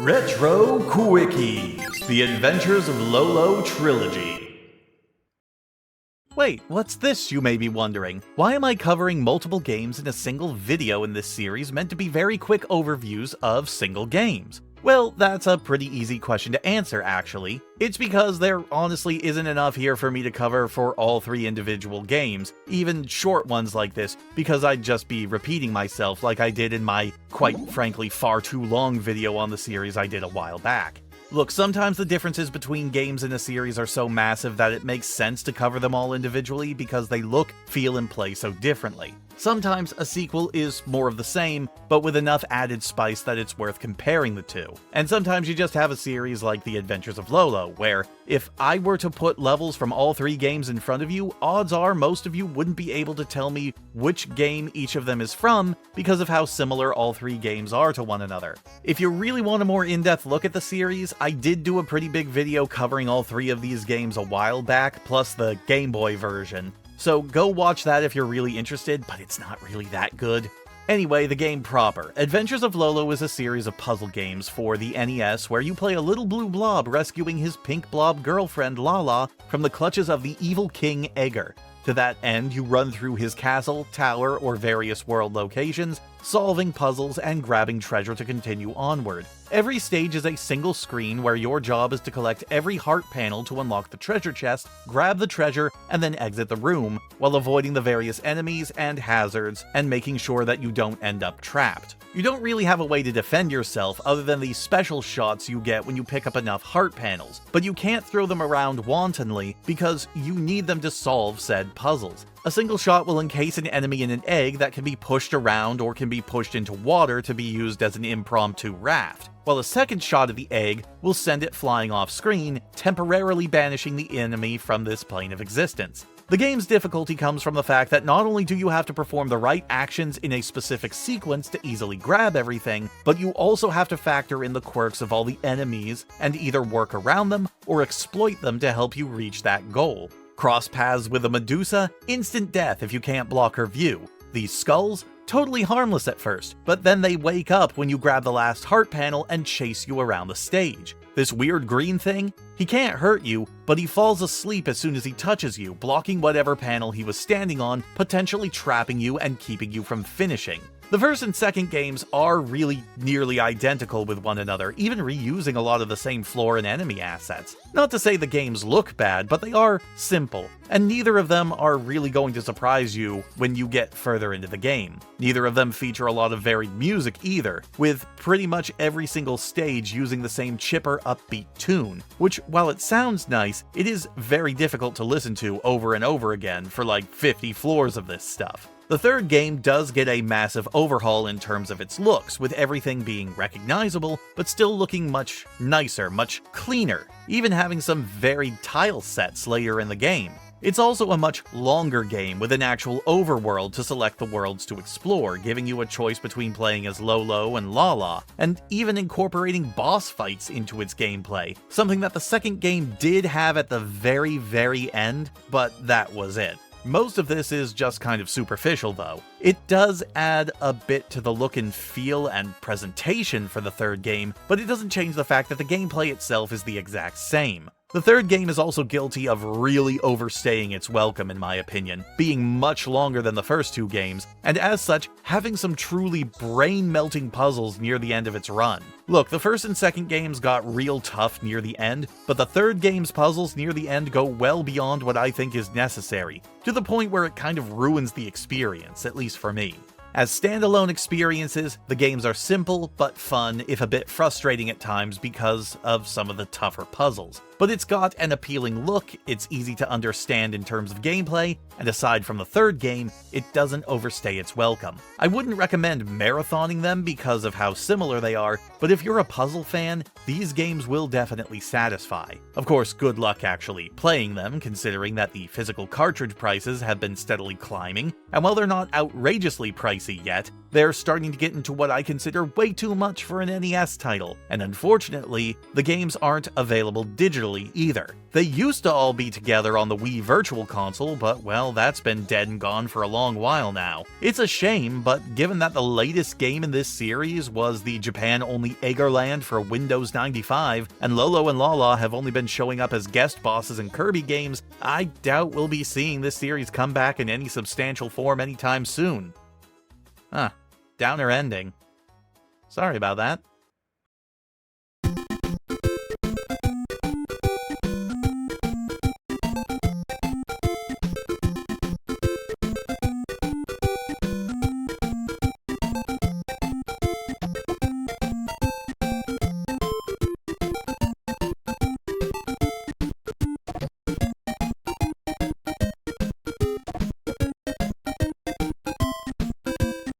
Retro Quickies, The Adventures of Lolo Trilogy. Wait, what's this, you may be wondering? Why am I covering multiple games in a single video in this series meant to be very quick overviews of single games? Well, that's a pretty easy question to answer, actually. It's because there honestly isn't enough here for me to cover for all three individual games, even short ones like this, because I'd just be repeating myself like I did in my, quite frankly, far too long video on the series I did a while back. Look, sometimes the differences between games in a series are so massive that it makes sense to cover them all individually because they look, feel, and play so differently. Sometimes a sequel is more of the same, but with enough added spice that it's worth comparing the two. And sometimes you just have a series like The Adventures of Lolo, where if I were to put levels from all three games in front of you, odds are most of you wouldn't be able to tell me which game each of them is from because of how similar all three games are to one another. If you really want a more in-depth look at the series, I did do a pretty big video covering all three of these games a while back, plus the Game Boy version. So go watch that if you're really interested, but it's not really that good. Anyway, the game proper. Adventures of Lolo is a series of puzzle games for the NES where you play a little blue blob rescuing his pink blob girlfriend Lala from the clutches of the evil King Edgar. To that end, you run through his castle, tower, or various world locations, solving puzzles and grabbing treasure to continue onward. Every stage is a single screen where your job is to collect every heart panel to unlock the treasure chest, grab the treasure, and then exit the room, while avoiding the various enemies and hazards and making sure that you don't end up trapped. You don't really have a way to defend yourself other than these special shots you get when you pick up enough heart panels, but you can't throw them around wantonly because you need them to solve said puzzles. A single shot will encase an enemy in an egg that can be pushed around or can be pushed into water to be used as an impromptu raft, while a second shot of the egg will send it flying off screen, temporarily banishing the enemy from this plane of existence. The game's difficulty comes from the fact that not only do you have to perform the right actions in a specific sequence to easily grab everything, but you also have to factor in the quirks of all the enemies and either work around them or exploit them to help you reach that goal. Cross paths with a Medusa, instant death if you can't block her view. These skulls, totally harmless at first, but then they wake up when you grab the last heart panel and chase you around the stage. This weird green thing, he can't hurt you, but he falls asleep as soon as he touches you, blocking whatever panel he was standing on, potentially trapping you and keeping you from finishing. The first and second games are really nearly identical with one another, even reusing a lot of the same floor and enemy assets. Not to say the games look bad, but they are simple, and neither of them are really going to surprise you when you get further into the game. Neither of them feature a lot of varied music either, with pretty much every single stage using the same chipper, upbeat tune, which, while it sounds nice, it is very difficult to listen to over and over again for like 50 floors of this stuff. The third game does get a massive overhaul in terms of its looks, with everything being recognizable, but still looking much nicer, much cleaner, even having some varied tile sets later in the game. It's also a much longer game with an actual overworld to select the worlds to explore, giving you a choice between playing as Lolo and Lala, and even incorporating boss fights into its gameplay, something that the second game did have at the very end, but that was it. Most of this is just kind of superficial though. It does add a bit to the look and feel and presentation for the third game, but it doesn't change the fact that the gameplay itself is the exact same. The third game is also guilty of really overstaying its welcome in my opinion, being much longer than the first two games, and as such, having some truly brain-melting puzzles near the end of its run. Look, the first and second games got real tough near the end, but the third game's puzzles near the end go well beyond what I think is necessary, to the point where it kind of ruins the experience, at least for me. As standalone experiences, the games are simple but fun, if a bit frustrating at times because of some of the tougher puzzles. But it's got an appealing look, it's easy to understand in terms of gameplay, and aside from the third game, it doesn't overstay its welcome. I wouldn't recommend marathoning them because of how similar they are, but if you're a puzzle fan, these games will definitely satisfy. Of course, good luck actually playing them, considering that the physical cartridge prices have been steadily climbing, and while they're not outrageously pricey yet, they're starting to get into what I consider way too much for an NES title, and unfortunately, the games aren't available digitally either. They used to all be together on the Wii Virtual Console, but well, that's been dead and gone for a long while now. It's a shame, but given that the latest game in this series was the Japan-only Eggerland for Windows 95, and Lolo and Lala have only been showing up as guest bosses in Kirby games, I doubt we'll be seeing this series come back in any substantial form anytime soon. Downer ending. Sorry about that.